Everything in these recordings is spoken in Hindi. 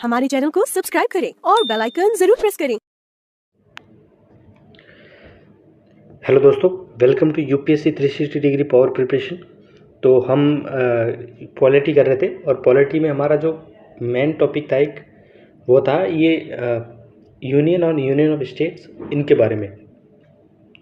हमारे चैनल को सब्सक्राइब करें और बेल आइकन जरूर प्रेस करें। हेलो दोस्तों, welcome to UPSC 360 degree power preparation. तो हम पॉलिटी कर रहे थे और पॉलिटी में हमारा जो मेन टॉपिक था एक वो था ये यूनियन और यूनियन ऑफ स्टेट्स, इनके बारे में।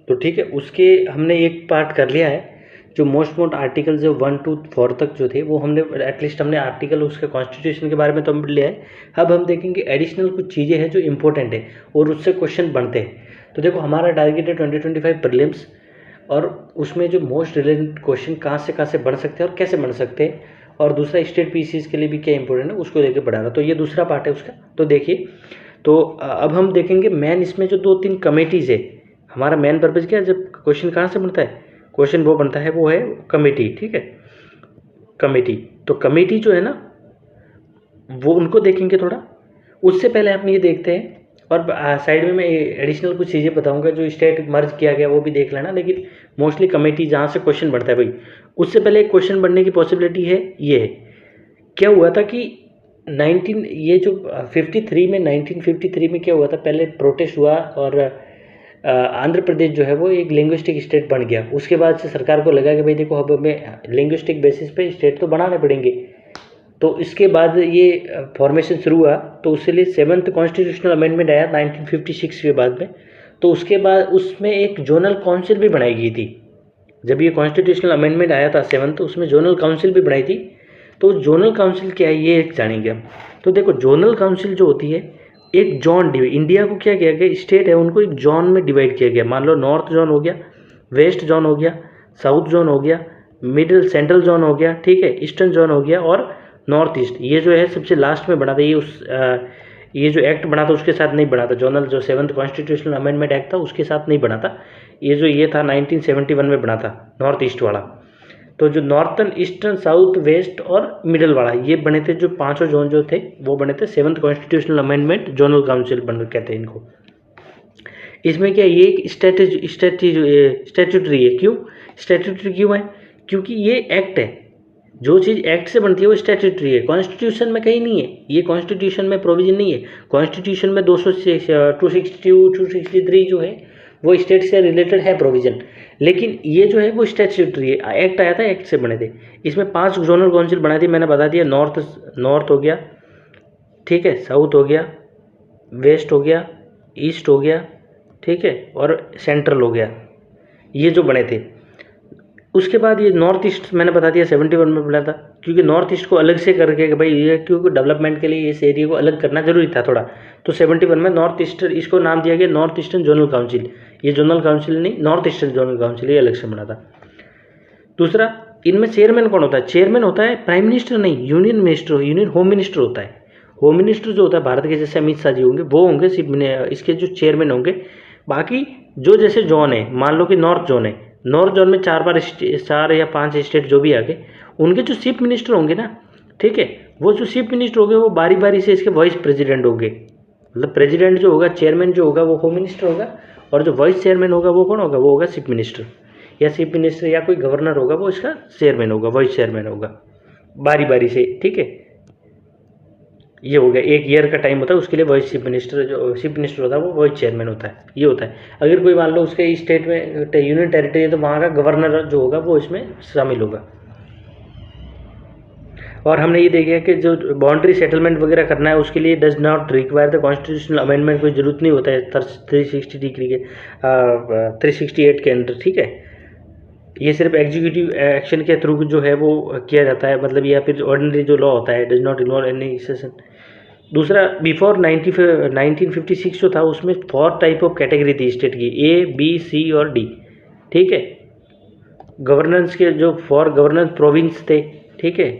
तो ठीक है, उसके हमने एक पार्ट कर लिया है। जो मोस्ट आर्टिकल जो 1 to 4 तक जो थे वो हमने एटलीस्ट हमने आर्टिकल उसके कॉन्स्टिट्यूशन के बारे में तो हम लिया है। अब हम देखेंगे एडिशनल कुछ चीज़ें हैं जो इंपॉर्टेंट है और उससे क्वेश्चन बनते हैं। तो देखो, हमारा टारगेट है 2025 प्रीलिम्स, और उसमें जो मोस्ट रिलेवेंट क्वेश्चन कहाँ से बन सकते हैं और कैसे बन सकते हैं, और दूसरा स्टेट पीसीज के लिए भी क्या इंपॉर्टेंट है उसको लेकर बढ़ा रहा। तो ये दूसरा पार्ट है उसका। तो देखिए, तो अब हम देखेंगे मेन इसमें जो 2-3 कमेटीज़ है। हमारा मेन पर्पज़ क्या है, जब क्वेश्चन कहाँ से बनता है, क्वेश्चन वो बनता है वो है कमेटी। ठीक है, कमेटी। तो कमेटी जो है ना वो उनको देखेंगे थोड़ा। उससे पहले हम ये देखते हैं, और साइड में मैं एडिशनल कुछ चीज़ें बताऊंगा जो स्टेट मर्ज किया गया वो भी देख लेना। लेकिन मोस्टली कमेटी जहाँ से क्वेश्चन बनता है भाई, उससे पहले एक क्वेश्चन बनने की पॉसिबिलिटी है। ये है, क्या हुआ था कि 1953 में क्या हुआ था, पहले प्रोटेस्ट हुआ और आंध्र प्रदेश जो है वो एक लिंग्विस्टिक स्टेट बन गया। उसके बाद से सरकार को लगा कि भाई देखो, अब हमें लिंग्विस्टिक बेसिस पे स्टेट तो बनाने पड़ेंगे। तो इसके बाद ये फॉर्मेशन शुरू हुआ। तो उसके लिए 7th कॉन्स्टिट्यूशनल अमेंडमेंट आया 1956 के बाद में। तो उसके बाद उसमें एक जोनल काउंसिल भी बनाई गई थी। जब ये कॉन्स्टिट्यूशनल अमेंडमेंट आया था 7th, तो उसमें जोनल काउंसिल भी बनाई थी। तो जोनल काउंसिल क्या है ये एक जानेंगे हम। तो देखो, जोनल काउंसिल जो होती है, एक जोन इंडिया को क्या किया गया, स्टेट है उनको एक जोन में डिवाइड किया गया। मान लो नॉर्थ जोन हो गया, वेस्ट जोन हो गया, साउथ जोन हो गया, मिडिल सेंट्रल जोन हो गया, ठीक है, ईस्टर्न जोन हो गया और नॉर्थ ईस्ट। ये जो है सबसे लास्ट में बना था। ये जो एक्ट बना था उसके साथ नहीं बना था। जोनल जो 7th कॉन्स्टिट्यूशनल अमेंडमेंट एक्ट था उसके साथ नहीं बना था। ये था 1971 में बना था, नॉर्थ ईस्ट वाला। तो जो नॉर्थन, ईस्टर्न, साउथ, वेस्ट और मिडल वाला, ये बने थे जो पांचों जोन जो थे वो बने थे 7th constitutional amendment zonal council बन कहते हैं इनको। इसमें क्या, ये एक स्टैट्यूटरी है। क्यों स्टैट्यूटरी क्यों है? क्योंकि ये एक्ट है। जो चीज़ एक्ट से बनती है वो स्टैट्यूटरी है, कॉन्स्टिट्यूशन में कहीं नहीं है। ये कॉन्स्टिट्यूशन में प्रोविजन नहीं है। कॉन्स्टिट्यूशन में 263 जो है वो स्टेट से रिलेटेड है प्रोविजन, लेकिन ये जो है वो स्टैट्यूटरी है। एक्ट आया था, एक्ट से बने थे। इसमें 5 जोनल काउंसिल बनाई थी, मैंने बता दिया। नॉर्थ हो गया, ठीक है, साउथ हो गया, वेस्ट हो गया, ईस्ट हो गया, ठीक है, और सेंट्रल हो गया। ये जो बने थे। उसके बाद ये नॉर्थ ईस्ट मैंने बता दिया 71 में बना था, क्योंकि नॉर्थ ईस्ट को अलग से करके कि भाई ये क्योंकि डेवलपमेंट के लिए इस एरिया को अलग करना जरूरी था थोड़ा। तो 71 में नॉर्थ ईस्टर्न, इसको नाम दिया गया नॉर्थ ईस्टर्न जोनल काउंसिल। ये जोनल काउंसिल नहीं, नॉर्थ ईस्टर्न जोनल काउंसिल, ये अलग से बना था। दूसरा, इनमें चेयरमैन कौन होता है? चेयरमैन होता है प्राइम मिनिस्टर नहीं, union minister, union home minister होता है। होम मिनिस्टर जो होता है भारत के, जैसे अमित शाह जी होंगे, वो होंगे इसके जो चेयरमैन होंगे। बाकी जो जैसे जोन है, मान लो कि नॉर्थ जोन है, नॉर्थ जोन में 4 या 5 स्टेट जो भी आगे, उनके जो चीफ मिनिस्टर होंगे ना, ठीक है, वो जो चीफ मिनिस्टर होंगे वो बारी बारी से इसके वाइस प्रेसिडेंट होंगे। मतलब प्रेसिडेंट जो होगा, चेयरमैन जो होगा वो होम मिनिस्टर होगा, और जो वाइस चेयरमैन होगा वो कौन होगा? वो होगा चीफ मिनिस्टर, या चीफ मिनिस्टर या कोई गवर्नर होगा, वो इसका चेयरमैन होगा, वाइस चेयरमैन होगा, बारी बारी से। ठीक है, ये हो गया। 1 ईयर का टाइम होता है उसके लिए। वाइस चीफ मिनिस्टर, जो चीफ मिनिस्टर होता है वो वाइस चेयरमैन होता है। ये होता है। अगर कोई मान लो उसके स्टेट में यूनियन टेरिटरी है तो वहाँ का गवर्नर जो होगा वो इसमें शामिल होगा। और हमने ये देखा कि जो बाउंड्री सेटलमेंट वगैरह करना है उसके लिए does not require the constitutional amendment, कोई ज़रूरत नहीं होता है 360 डिग्री के 368 के अंदर। ठीक है, ये सिर्फ एग्जीक्यूटिव एक्शन के थ्रू जो है वो किया जाता है, मतलब या फिर ऑर्डिनरी जो लॉ होता है does not involve any session. दूसरा, बिफोर 1956 जो था उसमें 4 टाइप ऑफ कैटेगरी थी स्टेट की, A, B, C और D। ठीक है, गवर्नेंस के जो 4 गवर्नेंस प्रोविंस थे, ठीक है,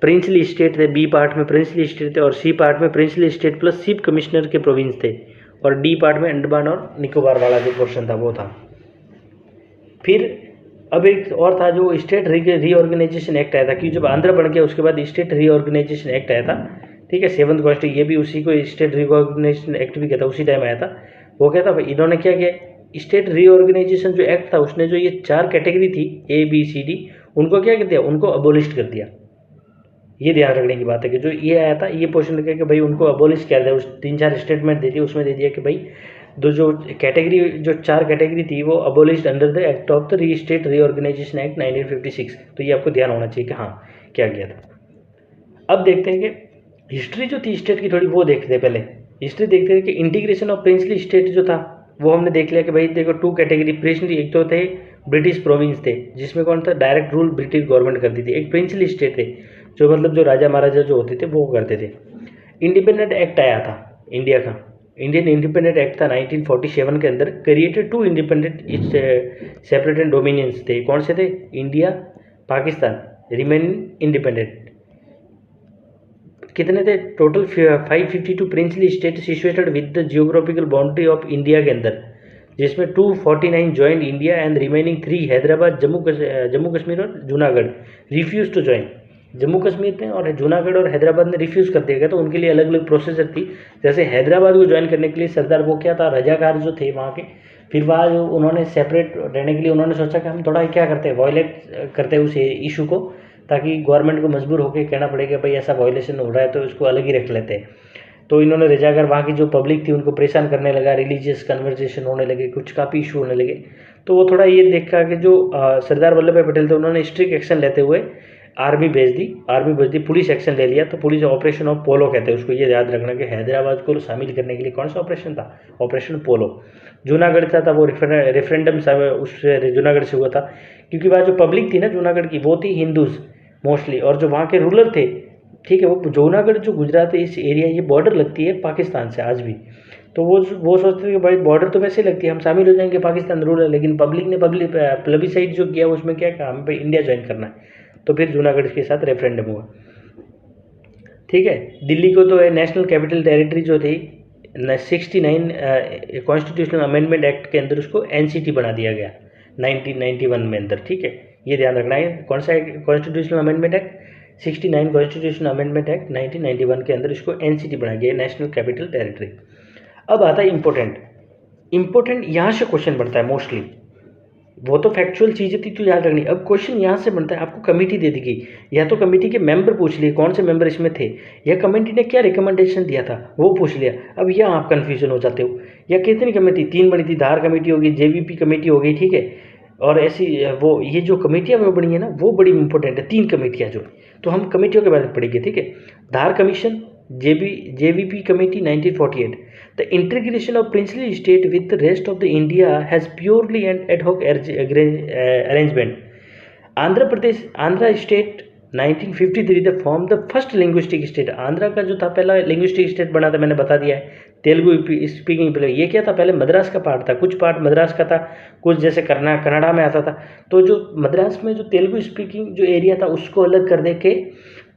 प्रिंसली स्टेट थे, B पार्ट में प्रिंसली स्टेट थे, और C पार्ट में princely state plus chief commissioner के प्रोविंस थे, और D पार्ट में अंडमान और निकोबार वाला जो पोर्शन था वो था। फिर अब एक और था जो स्टेट रीऑर्गेनाइजेशन एक्ट आया था, क्योंकि जब आंध्र बन गया उसके बाद स्टेट रीऑर्गेनाइजेशन एक्ट आया था। ठीक है, 7th कॉन्स्टिट्यूशन, ये भी उसी को स्टेट रीऑर्गेनाइजेशन एक्ट भी कहता, उसी टाइम आया था। वो क्या था, इन्होंने क्या किया, स्टेट रीऑर्गेनाइजेशन जो एक्ट था उसने जो ये 4 कैटेगरी थी A, B, C, D, उनको क्या कर दिया, उनको अबोलिश कर दिया। ये ध्यान रखने की बात है कि जो ये आया था ये क्वेश्चन लगा कि भाई उनको अबोलिश किया था, उस 3-4 स्टेटमेंट दी थी, उसमें दे दिया कि भाई जो कैटेगरी, जो 4 कैटेगरी थी वो abolished under the act of the री स्टेट रीऑर्गेनाइजेशन एक्ट 1956। तो ये आपको ध्यान होना चाहिए कि हाँ क्या किया था। अब देखते हैं कि हिस्ट्री जो थी स्टेट की थोड़ी वो देखते हैं। पहले हिस्ट्री देखते हैं कि इंटीग्रेशन ऑफ प्रिंसली स्टेट जो था वो हमने देख लिया कि भाई देखो 2 कैटेगरी प्रिंसली, एक तो थे ब्रिटिश प्रोविंस थे जिसमें कौन था डायरेक्ट रूल ब्रिटिश गवर्नमेंट करती थी, एक प्रिंसली स्टेट थे जो मतलब जो राजा महाराजा जो होते थे वो करते थे। इंडिपेंडेंट एक्ट आया था इंडिया का, इंडियन इंडिपेंडेंट एक्ट था 1947 के अंदर, created 2 independent separate and dominions थे। कौन से थे? India, Pakistan remaining independent. कितने थे total? 552 princely state situated with the geographical boundary of India के अंदर, जिसमें 249 joint India and remaining 3 Hyderabad, Jammu Kashmir और Junagadh refuse to join. Jammu Kashmir ने और जूनागढ़ और हैदराबाद ने रिफ्यूज़ कर दिया गया, तो उनके लिए अलग अलग प्रोसेसर थी। जैसे हैदराबाद को ज्वाइन करने के लिए सरदार वो क्या था, रजाकार जो थे वहाँ के, फिर वहाँ जो उन्होंने सेपरेट रहने के लिए उन्होंने सोचा कि हम थोड़ा क्या करते हैं, वायलेट करते हैं उस इशू को, ताकि गवर्नमेंट को मजबूर होकर कहना पड़ेगा भाई ऐसा वायलेशन हो रहा है तो इसको अलग ही रख लेते हैं। तो इन्होंने रजाकार वहाँ की जो पब्लिक थी उनको परेशान करने लगा, रिलीजियस कन्वर्सेशन होने लगे, कुछ काफ़ी इशू होने लगे। तो वो थोड़ा ये देखा कि जो सरदार वल्लभ भाई पटेल थे उन्होंने स्ट्रिक्ट एक्शन लेते हुए आर्मी भेज दी, पुलिस एक्शन ले लिया। तो पुलिस ऑपरेशन ऑफ पोलो कहते हैं उसको, ये याद रखना कि हैदराबाद को शामिल करने के लिए कौन सा ऑपरेशन था, ऑपरेशन पोलो। जूनागढ़ था वो रेफरेंडम उस जूनागढ़ से हुआ था, क्योंकि वहाँ जो पब्लिक थी ना जूनागढ़ की वो थी हिंदूज मोस्टली, और जो वहाँ के रूलर थे, ठीक है, वो जूनागढ़ जो गुजरात इस एरिया ये बॉर्डर लगती है पाकिस्तान से आज भी। तो वो सोचते थे कि भाई बॉर्डर तो वैसे लगती है, हम शामिल हो जाएंगे पाकिस्तान रूलर, लेकिन पब्लिक ने प्लेबिसाइड जो किया उसमें क्या कहा, हमें इंडिया ज्वाइन करना है। तो फिर जूनागढ़ के साथ रेफरेंडम हुआ, ठीक है। दिल्ली को तो है नेशनल कैपिटल टेरिटरी जो थी 69 कॉन्स्टिट्यूशनल अमेंडमेंट एक्ट के अंदर उसको एनसीटी बना दिया गया 1991 में अंदर, ठीक है, ये ध्यान रखना है। कौन सा constitutional amendment act? 69 constitutional amendment act 1991 के अंदर इसको एनसीटी बना गया, नेशनल कैपिटल टेरिटरी। अब आता है इंपॉर्टेंट यहाँ से क्वेश्चन बनता है मोस्टली, वो तो फैक्चुअल चीज़ें थी तो याद रखनी। अब क्वेश्चन यहाँ से बनता है, आपको कमेटी दे दी गई, या तो कमेटी के मेंबर पूछ लिए कौन से मेंबर इसमें थे, या कमेटी ने क्या रिकमेंडेशन दिया था वो पूछ लिया। अब यहाँ आप कन्फ्यूजन हो जाते हो, या कितनी कमेटी, 3 बनी थी, धार कमेटी होगी, जेवीपी कमेटी हो गई, ठीक है, और ऐसी वो ये जो कमेटियाँ वो बनी है ना वो बड़ी इंपॉर्टेंट है, 3 कमेटियाँ जो, तो हम कमेटियों के बारे में पढ़ेंगे, ठीक है। Dhar commission, JVP committee 1948। The integration of princely state with the rest of the India has purely an ad hoc arrangement. Andhra state 1953 they formed the first linguistic state. Andhra का जो था पहला लिंग्विस्टिक स्टेट बना था, मैंने बता दिया है, तेलुगु स्पीकिंग। पहले ये क्या था, पहले मद्रास का पार्ट था, कुछ पार्ट मद्रास का था, कुछ जैसे कनाडा में आता था। तो जो मद्रास में जो तेलुगु स्पीकिंग जो एरिया था उसको अलग कर दे के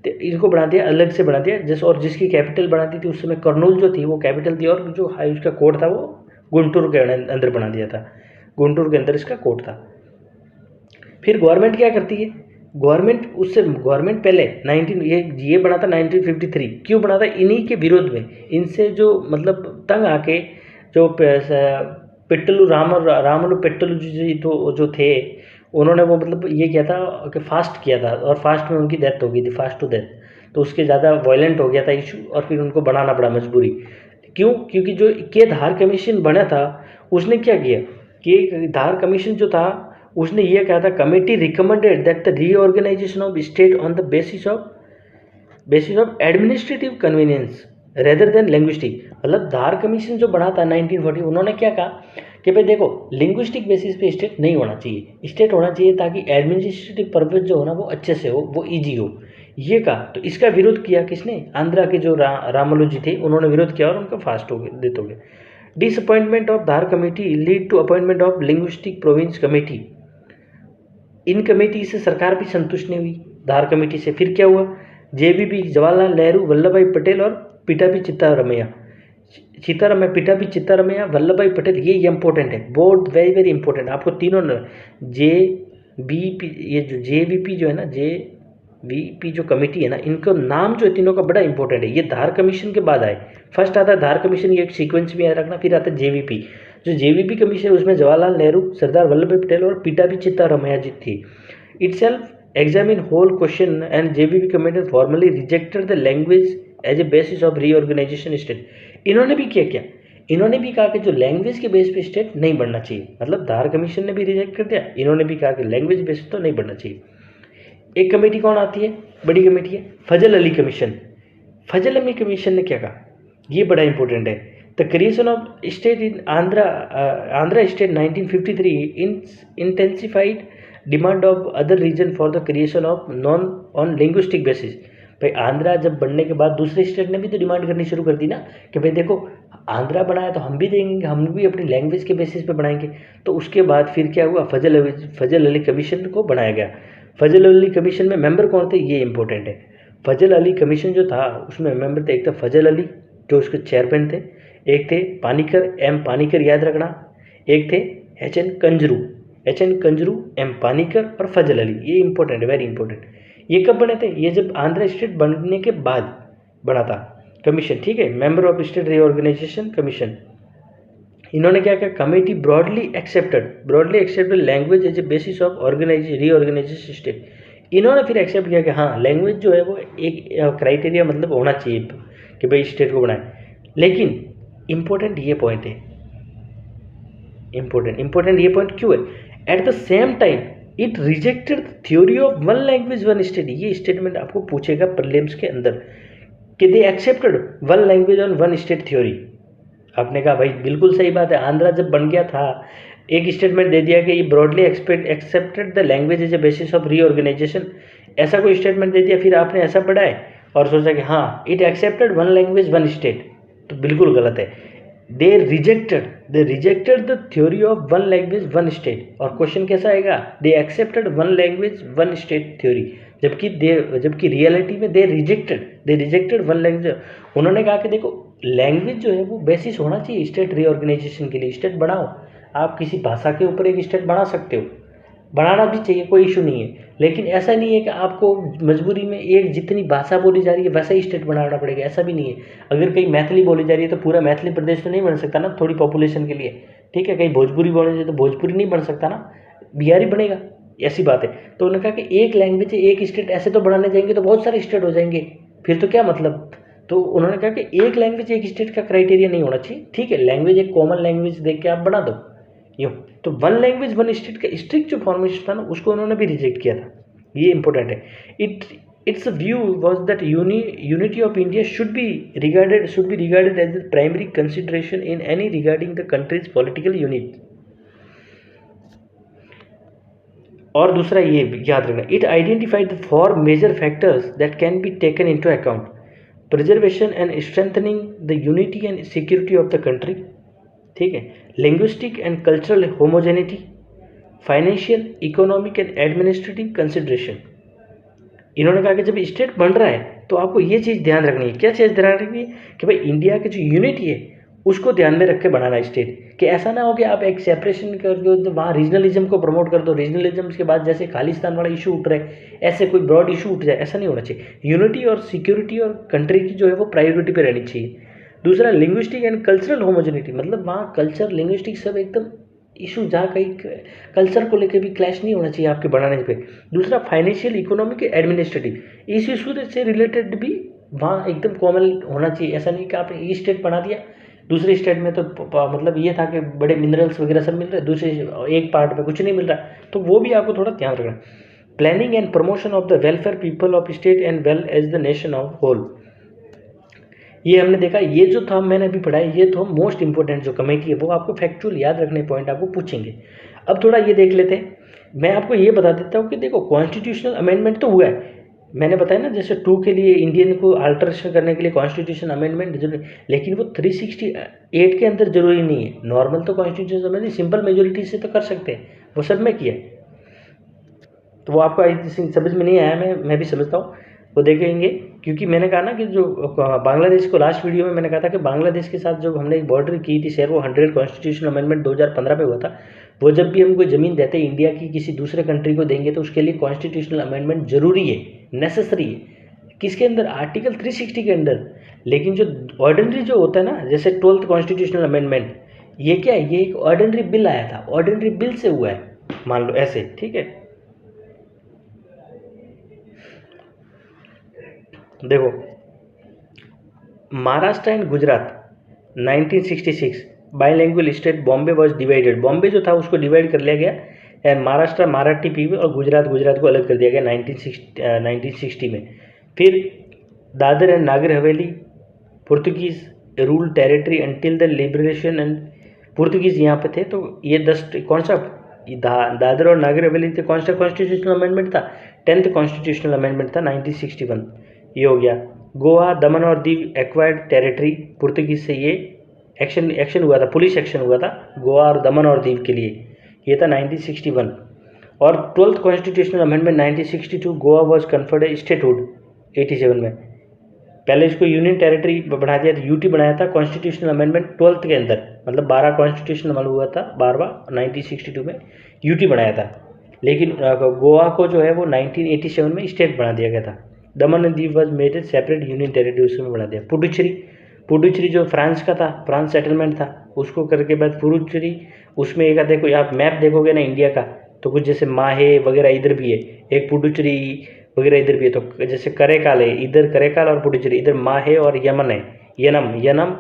इसको बना दिया, अलग से बना दिया, जिस और जिसकी कैपिटल बनाती थी उस समय कर्नूल जो थी वो कैपिटल थी, और जो उसका कोड था वो गुंटूर के अंदर बना दिया था, गुंटूर के अंदर इसका कोड था। फिर गवर्नमेंट क्या करती है, गवर्नमेंट पहले ये बना था 1953। क्यों बना था? इन्हीं के विरोध में, इनसे जो मतलब तंग आके जो पेट्टलू रामलू पेट्टलू जी तो जो थे उन्होंने वो मतलब ये किया था कि फास्ट किया था, और फास्ट में उनकी डेथ हो गई थी, फास्ट टू डेथ। तो उसके ज़्यादा वायलेंट हो गया था इशू, और फिर उनको बनाना पड़ा मजबूरी। क्यों? क्योंकि जो के धार कमीशन बना था उसने क्या किया कि धार कमीशन जो था उसने ये कहा था, committee recommended that the reorganisation of state on the basis of administrative convenience rather than linguistic. मतलब धार कमीशन जो बना था 1940, उन्होंने क्या कहा कि भाई देखो लिंग्विस्टिक बेसिस पे स्टेट नहीं होना चाहिए, स्टेट होना चाहिए ताकि एडमिनिस्ट्रेटिव पर्पस जो हो ना वो अच्छे से हो, वो इजी हो, ये कहा। तो इसका विरोध किया किसने? आंध्रा के जो रामलू जी थे उन्होंने विरोध किया और उनका फास्ट हो गया, डेथ हो गया। Disappointment of Dhar committee lead to appointment of linguistic province committee. इन कमेटी से सरकार भी संतुष्ट नहीं हुई धार कमेटी से। फिर क्या हुआ? जेवीपी जवाहरलाल नेहरू, वल्लभ भाई पटेल और पिटाबी चित्तारमैया, वल्लभ भाई पटेल, ये इंपॉर्टेंट है, बहुत वेरी वेरी इंपॉर्टेंट। आपको तीनों जेवीपी जो है ना, जेवीपी जो कमेटी है ना, इनका नाम जो है तीनों का बड़ा इंपॉर्टेंट है। ये धार कमीशन के बाद आए, फर्स्ट आता है धार कमीशन, ये एक सीक्वेंस में याद रखना, फिर आता है जेवीपी। जो जेवीपी कमीशन है उसमें जवाहरलाल नेहरू, सरदार वल्लभ भाई पटेल और पिटाबी चित्तारमैया जी थी। Itself examine whole question and JBP committee formally rejected the language as a basis of reorganization state. इन्होंने भी किया, इन्होंने भी कहा कि जो लैंग्वेज के बेस पे स्टेट नहीं बनना चाहिए, मतलब धार कमीशन ने भी रिजेक्ट कर दिया, इन्होंने भी कहा कि लैंग्वेज बेस तो नहीं बनना चाहिए। एक कमेटी कौन आती है, बड़ी कमेटी है फजल अली कमीशन। फजल अली कमीशन ने क्या कहा, ये बड़ा इंपॉर्टेंट है। The creation of state in Andhra state 1953 intensified demand of other region for the creation of non on linguistic basis. भाई आंध्रा जब बनने के बाद दूसरे स्टेट ने भी तो डिमांड करनी शुरू कर दी ना कि भाई देखो आंध्रा बनाया तो हम भी देंगे, हम भी अपनी लैंग्वेज के बेसिस पे बनाएंगे। तो उसके बाद फिर क्या हुआ, फजल अली कमीशन को बनाया गया। फजल अली कमीशन में मेंबर कौन थे, ये इंपॉर्टेंट है। फजल अली कमीशन जो था उसमें मेंबर थे, एक था फजल अली जो उसके चेयरमैन थे, एक थे पानीकर एम पानीकर, याद रखना, एक थे एच.एन. कंजरू एम पानीकर और फजल अली। ये इंपॉर्टेंट है, वेरी इंपॉर्टेंट। ये कब बने थे, ये जब आंध्र स्टेट बनने के बाद बना था कमीशन, ठीक है, member of state reorganisation commission. इन्होंने क्या किया, committee broadly accepted language as a basis of reorganisation state. इन्होंने फिर एक्सेप्ट किया कि हाँ लैंग्वेज जो है वो एक क्राइटेरिया मतलब होना चाहिए कि भाई स्टेट को बनाए। लेकिन इंपॉर्टेंट ये पॉइंट है, इंपॉर्टेंट ये पॉइंट क्यों है, at the same time it rejected theory of one language one state. ये स्टेटमेंट आपको पूछेगा प्रीलिम्स के अंदर कि they accepted one language on one state theory. आपने कहा भाई बिल्कुल सही बात है, आंध्रा जब बन गया था एक स्टेटमेंट दे दिया कि ये broadly accepted the language as a basis of reorganisation, ऐसा कोई स्टेटमेंट दे दिया, फिर आपने ऐसा पढ़ा है और सोचा कि हाँ it accepted one language one state, तो बिल्कुल गलत है। They rejected the theory of one language one state. और क्वेश्चन कैसा आएगा, they accepted one language one state theory, जबकि रियलिटी में दे रिजेक्टेड वन लैंग्वेज। उन्होंने कहा कि देखो लैंग्वेज जो है वो बेसिस होना चाहिए स्टेट रीऑर्गेनाइजेशन के लिए। स्टेट बनाओ, आप किसी भाषा के ऊपर एक स्टेट बना सकते हो, बनाना भी चाहिए, कोई इशू नहीं है, लेकिन ऐसा नहीं है कि आपको मजबूरी में एक जितनी भाषा बोली जा रही है वैसा ही स्टेट बनाना पड़ेगा, ऐसा भी नहीं है। अगर कहीं मैथिली बोली जा रही है तो पूरा मैथिली प्रदेश तो नहीं बन सकता ना, थोड़ी पॉपुलेशन के लिए, ठीक है। कहीं भोजपुरी बोली जाए तो भोजपुरी नहीं बन सकता ना, बिहारी बनेगा, ऐसी बात है। तो उन्होंने कहा कि एक लैंग्वेज एक स्टेट ऐसे तो बनाने जाएंगे तो बहुत सारे स्टेट हो जाएंगे, फिर तो क्या मतलब। तो उन्होंने कहा कि एक लैंग्वेज एक स्टेट का क्राइटेरिया नहीं होना चाहिए, ठीक है, लैंग्वेज एक कॉमन लैंग्वेज देख के आप बना दो यूँ। तो वन लैंग्वेज वन स्टेट का स्ट्रिक्ट जो फॉर्मेशन था ना उसको उन्होंने भी रिजेक्ट किया था, ये इंपॉर्टेंट है। Its view was that unity of India should be regarded as the primary consideration in any regarding the country's political unit. और दूसरा ये याद रखना, it identified the 4 major factors that can be taken into account, preservation and strengthening the unity and security of the country, ठीक है, linguistic and cultural homogeneity, financial economic and administrative consideration. इन्होंने कहा कि जब स्टेट बन रहा है तो आपको ये चीज़ ध्यान रखनी है, क्या चीज़ ध्यान रखनी है कि भाई इंडिया की जो यूनिटी है उसको ध्यान में रख के बनाना स्टेट, कि ऐसा ना हो कि आप एक सेपरेशन कर दो तो वहाँ रीजनलिज्म को प्रमोट कर दो, रीजनलिज्म के बाद जैसे खालिस्तान वाला इशू उठ रहा है ऐसे कोई ब्रॉड इशू उठ जाए, ऐसा नहीं होना चाहिए। यूनिटी और सिक्योरिटी और कंट्री की जो है वो प्रायोरिटी पे रहनी चाहिए। दूसरा लिंग्विस्टिक एंड कल्चरल होमोजेनिटी, मतलब वहाँ कल्चर लिंग्विस्टिक सब एकदम इशू, जहाँ कहीं कल्चर को लेकर भी क्लैश नहीं होना चाहिए आपके बनाने पे। दूसरा फाइनेंशियल इकोनॉमिक एडमिनिस्ट्रेटिव, इस इशू से रिलेटेड भी वहाँ एकदम कॉमन होना चाहिए। ऐसा नहीं कि आपने ये स्टेट बना दिया, दूसरे स्टेट में तो मतलब ये था कि बड़े मिनरल्स वगैरह सब मिल रहे हैं, दूसरे एक पार्ट में कुछ नहीं मिल रहा, तो वो भी आपको थोड़ा ध्यान रखना। Planning and promotion of the welfare people of state and well as the nation of whole, ये हमने देखा। ये जो था मैंने अभी पढ़ा है, ये तो मोस्ट इंपॉर्टेंट जो कमेटी है वो आपको फैक्चुअल याद रखने पॉइंट आपको पूछेंगे। अब थोड़ा ये देख लेते हैं, मैं आपको ये बता देता हूँ कि देखो कॉन्स्टिट्यूशनल अमेंडमेंट तो हुआ है, मैंने बताया ना जैसे 2 के लिए इंडियन को अल्टरेशन करने के लिए कॉन्स्टिट्यूशन अमेंडमेंट जरूरी, लेकिन वो 368 के अंदर जरूरी नहीं है। नॉर्मल तो कॉन्स्टिट्यूशन अमेंडमेंट सिंपल मेजोरिटी से तो कर सकते हैं, वो सब में किया। तो वो आपको समझ में नहीं आया, मैं भी समझता हूँ, वो देखेंगे। क्योंकि मैंने कहा ना कि जो बांग्लादेश को लास्ट वीडियो में मैंने कहा था कि बांग्लादेश के साथ जो हमने एक बॉर्डर की थी शेयर, वो 100 कॉन्स्टिट्यूशन अमेंडमेंट 2015 पे हुआ था। वो जब भी हम कोई ज़मीन देते हैं इंडिया की किसी दूसरे कंट्री को देंगे तो उसके लिए कॉन्स्टिट्यूशनल अमेंडमेंट जरूरी है, नेसेसरी है। किसके अंदर, आर्टिकल 360 के अंदर। लेकिन जो ऑर्डिनरी जो होता है ना, जैसे 12th कॉन्स्टिट्यूशनल अमेंडमेंट, ये क्या है, ये एक ऑर्डिनरी बिल आया था, ऑर्डिनरी बिल से हुआ है, मान लो ऐसे, ठीक है। देखो, Maharashtra and Gujarat 1966 bilingual state Bombay was divided. Bombay जो था उसको डिवाइड कर लिया गया एंड महाराष्ट्र मराठी पीवी और गुजरात को अलग कर दिया गया 1960 में। फिर Dadar and Nagar Haveli Portuguese rule territory until the liberation and Portuguese यहाँ पे थे। तो ये 10 कौन सा दादर और नागर हवेली थे, कौन सा कॉन्स्टिट्यूशनल अमेंडमेंट था? 10th कॉन्स्टिट्यूशनल अमेंडमेंट था 1961। ये हो गया। गोवा दमन और दीव एक्वायर्ड टेरिटरी, पुर्तगीज से ये एक्शन हुआ था, पुलिस एक्शन हुआ था गोवा और दमन और दीव के लिए, ये था 1961। और 12th constitutional amendment 1962 Goa was conferred statehood 87 में। पहले इसको यूनियन टेरिटरी बना दिया था, यूटी बनाया था कॉन्स्टिट्यूशनल अमेंडमेंट 12th के अंदर, मतलब 12 कॉन्स्टिट्यूशन अमल हुआ था 12वां 1962 में यूटी बनाया था। लेकिन गोवा को जो है वो 1987 में स्टेट बना दिया गया था। दमन and Diu was made a separate union territory उसमें बना दिया। पुडुचेरी जो फ्रांस का था, फ्रांस सेटलमेंट था, उसको करके बाद पुडुचेरी, उसमें एक देखो आप मैप देखोगे ना इंडिया का, तो कुछ जैसे माहे वगैरह इधर भी है, एक पुडुचेरी वगैरह इधर भी है। तो जैसे करेकाल है इधर, करेकाल और पुडुचेरी, इधर माहे और यमन है, यनम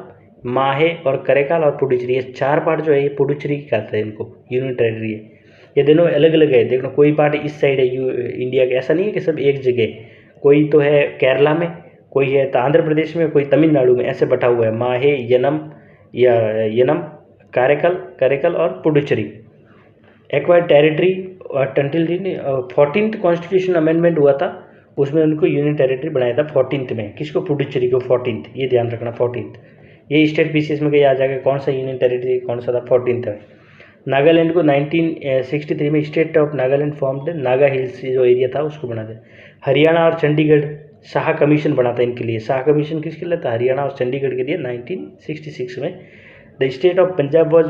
माहे और करेकाल और पुडुचेरी, ये 4 पार्ट जो है ये पुडुचेरी कहते हैं, इनको यूनियन टेरिटरी है। ये दोनों अलग अलग है, देखो कोई पार्ट इस साइड है इंडिया के, ऐसा नहीं है कि सब एक जगह, कोई तो है केरला में, कोई है तो आंध्र प्रदेश में, कोई तमिलनाडु में, ऐसे बटा हुआ है माहे यनम करेकल और पुडुचेरी। एक्वायर्ड टेरिटरी और 14th कॉन्स्टिट्यूशन अमेंडमेंट हुआ था, उसमें उनको यूनियन टेरिटरी बनाया था 14th में। किसको? पुडुचेरी को 14th, ये ध्यान रखना 14th। ये स्टेट पीसीएस में कहीं आ जाएगा कौन सा यूनियन टेरिटरी कौन सा था, 14th है। नागालैंड को 1963 में state of Nagaland form the Naga hills जो एरिया था उसको बना दिया। हरियाणा और चंडीगढ़ शाह कमीशन बना था इनके लिए। शाह कमीशन किसके लिए था? हरियाणा और चंडीगढ़ के लिए 1966 में। The state of Punjab was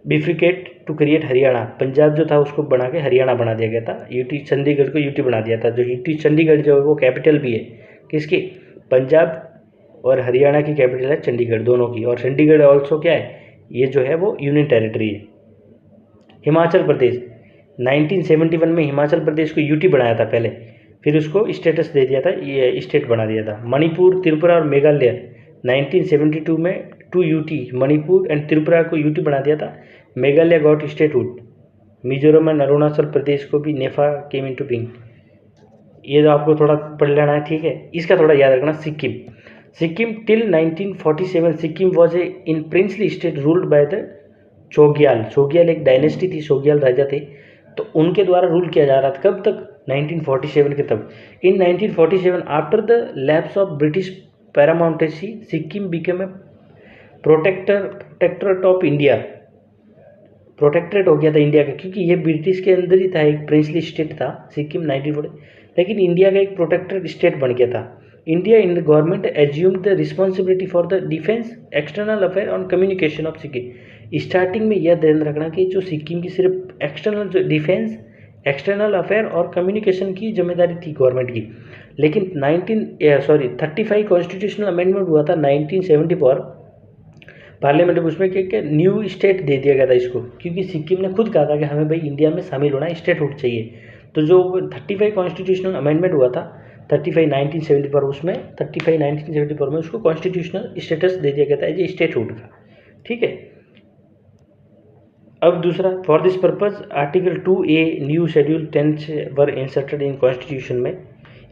bifurcate to create Haryana. Punjab जो था उसको बना के हरियाणा बना दिया गया था। यूटी चंडीगढ़ को यूटी बना दिया था। जो यूटी चंडीगढ़ जो है वो कैपिटल भी है किसकी? पंजाब, और हरियाणा की कैपिटल है चंडीगढ़, दोनों की। और चंडीगढ़ ऑल्सो क्या है? ये जो है वो यूनियन टेरिटरी है। हिमाचल प्रदेश 1971 में हिमाचल प्रदेश को यूटी बनाया था पहले, फिर उसको स्टेटस दे दिया था, ये स्टेट बना दिया था। मणिपुर, त्रिपुरा और मेघालय 1972 में 2 यूटी, मणिपुर एंड त्रिपुरा को यूटी बना दिया था। Meghalaya got statehood. Mizoram and Arunachal Pradesh को भी नेफा केम इनटू बीइंग। ये तो आपको थोड़ा पढ़ लेना है, ठीक है। इसका थोड़ा याद रखना। Sikkim till 1947 Sikkim was a in princely state ruled by the Chogyal एक डायनेस्टी थी, चोग्याल राजा थे, तो उनके द्वारा रूल किया जा रहा था। कब तक? 1947 के तब। इन 1947 after the lapse of British paramountcy Sikkim became a protectorate of India. Protectorate हो गया था इंडिया का, क्योंकि ये ब्रिटिश के अंदर ही था, एक प्रिंसली स्टेट था सिक्किम 1940, लेकिन इंडिया का एक प्रोटेक्टरेट स्टेट बन गया था। India in the government assumed the responsibility for the defence, external affair और कम्युनिकेशन ऑफ सिक्किम। स्टार्टिंग में यह ध्यान रखना कि जो सिक्किम की सिर्फ एक्सटर्नल डिफेंस, एक्सटर्नल अफेयर और कम्युनिकेशन की जिम्मेदारी थी गवर्नमेंट की। लेकिन 35 कॉन्स्टिट्यूशनल अमेंडमेंट हुआ था 1974 पार्लियामेंट में, उसमें क्या न्यू स्टेट दे दिया गया था इसको, क्योंकि सिक्किम ने खुद कहा था कि हमें भाई इंडिया में शामिल होना, स्टेटहुड चाहिए। तो जो 35 कॉन्स्टिट्यूशनल अमेंडमेंट हुआ था 35 1974, उसमें 35 1974 में उसको कॉन्स्टिट्यूशनल स्टेटस दे दिया गया था एज ए स्टेटहुड का, ठीक है। अब दूसरा, for this purpose article 2A new schedule 10 were inserted in constitution में।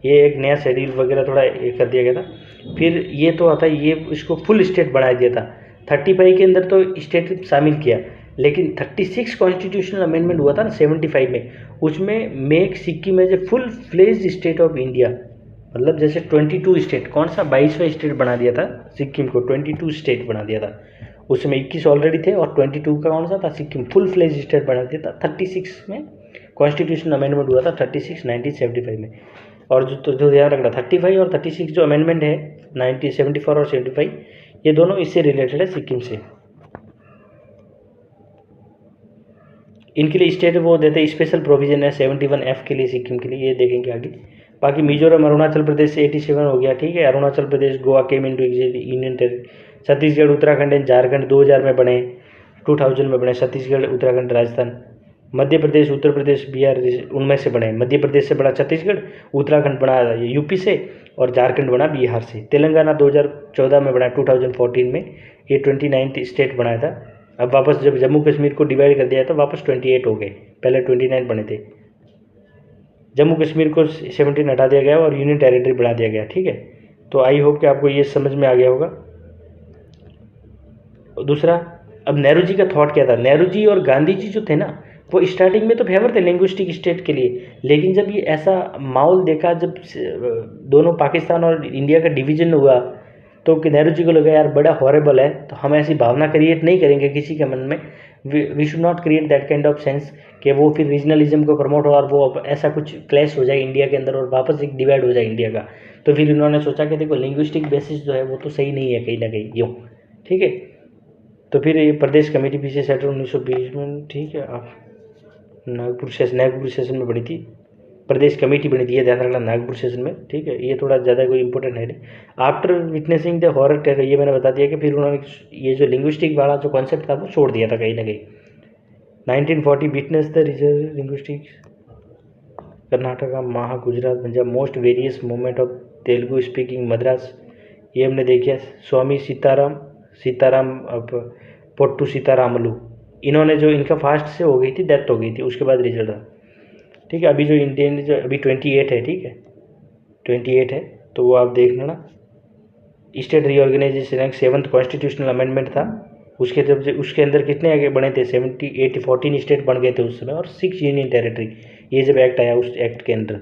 ये एक नया शेड्यूल वगैरह थोड़ा कर दिया गया था। फिर ये तो आता है, ये इसको फुल स्टेट बना दिया था। 35 के अंदर तो स्टेट शामिल किया, लेकिन 36 कॉन्स्टिट्यूशनल अमेंडमेंट हुआ था ना 75 में, उसमें make Sikkim as a full fledged state of India. मतलब जैसे 22 स्टेट, कौन सा 22वां स्टेट बना दिया था सिक्किम को, 22 स्टेट बना दिया था। उसमें 21 ऑलरेडी थे और 22 का कौन सा था? सिक्किम फुल फ्लेज स्टेट बना दिया था। 36 में कॉन्स्टिट्यूशनल अमेंडमेंट हुआ था 36 1975 में। और जो ध्यान रखना 35 और 36 जो अमेंडमेंट है 1974 और 75, ये दोनों इससे रिलेटेड है सिक्किम से। इनके लिए स्टेट वो देते हैं, स्पेशल प्रोविजन है 71F के लिए सिक्किम के लिए, ये देखेंगे आगे। बाकी मिजोरम अरुणाचल प्रदेश से 87 हो गया, ठीक है। Arunachal Pradesh Goa came into union territory. Chhattisgarh Uttarakhand and Jharkhand 2000 में बने, 2000 में बने छत्तीसगढ़ उत्तराखंड राजस्थान। मध्य प्रदेश, उत्तर प्रदेश, बिहार उनमें से बने। मध्य प्रदेश से बना छत्तीसगढ़, उत्तराखंड बना यूपी से और झारखंड बना बिहार से। तेलंगाना 2014 में बना, 2014 में, ये 29th स्टेट बनाया था। अब वापस जब जम्मू कश्मीर को डिवाइड कर दिया तो वापस 28 हो गए, पहले 29 बने थे। जम्मू कश्मीर को 17 हटा दिया गया और यूनियन टेरिटरी बना दिया गया। ठीक है, तो आई होप कि आपको ये समझ में आ गया होगा। दूसरा, अब नेहरू जी का थॉट क्या था। नेहरू जी और गांधी जी जो थे ना, वो स्टार्टिंग में तो फेवर थे लिंग्विस्टिक स्टेट के लिए, लेकिन जब ये ऐसा माहौल देखा, जब दोनों पाकिस्तान और इंडिया का डिवीजन हुआ, तो नेहरू जी को लगा यार बड़ा हॉरेबल है, तो हम ऐसी भावना क्रिएट नहीं करेंगे किसी के मन में। We should not create that kind of sense कि वो फिर रीजनलिज्म को प्रमोट हो और वो ऐसा कुछ क्लैश हो जाए इंडिया के अंदर और वापस एक डिवाइड हो जाए इंडिया का। तो फिर इन्होंने सोचा कि देखो लिंग्विस्टिक बेसिस जो है वो तो सही नहीं है कहीं ना कहीं, यूँ। ठीक है, तो फिर ये प्रदेश कमेटी पीछे सेक्टर 1920 में, ठीक है, आप नागपुर सेशन में बनी थी, प्रदेश कमेटी बनी थी, ये ध्यान रखना, नागपुर सेशन में। ठीक है, ये थोड़ा ज़्यादा कोई इंपॉर्टेंट है नहीं। After witnessing the horror terror, ये मैंने बता दिया कि फिर उन्होंने ये जो लिंग्विस्टिक वाला जो कॉन्सेप्ट था वो छोड़ दिया था कहीं ना कहीं। 1940 witness the reserve linguistic, Karnataka, Maha, Gujarat, Punjab, most various movement of Telugu speaking Madras, ये हमने देखा। स्वामी सीताराम पोट्टू सीतारामलू, इन्होंने जो इनका फास्ट से हो गई थी, डेथ हो गई थी, उसके बाद रिजल्ट था। ठीक है, अभी जो इंडियन जो अभी 28 है, ठीक है 28 है, तो वो आप देख लेना। State reorganisation act 7th constitutional amendment था, उसके जब उसके अंदर कितने आगे बने थे, 14 स्टेट बन गए थे उस समय और 6 यूनियन टेरिटरी, ये जब एक्ट आया उस एक्ट के अंदर।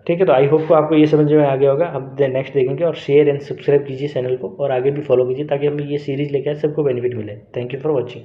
ठीक है, तो आई होप को आपको ये समझ में आ गया होगा। अब नेक्स्ट देखेंगे, और शेयर एंड सब्सक्राइब कीजिए चैनल को और आगे भी फॉलो कीजिए ताकि हमें ये सीरीज लेकर सबको बेनिफिट मिले। Thank you for watching.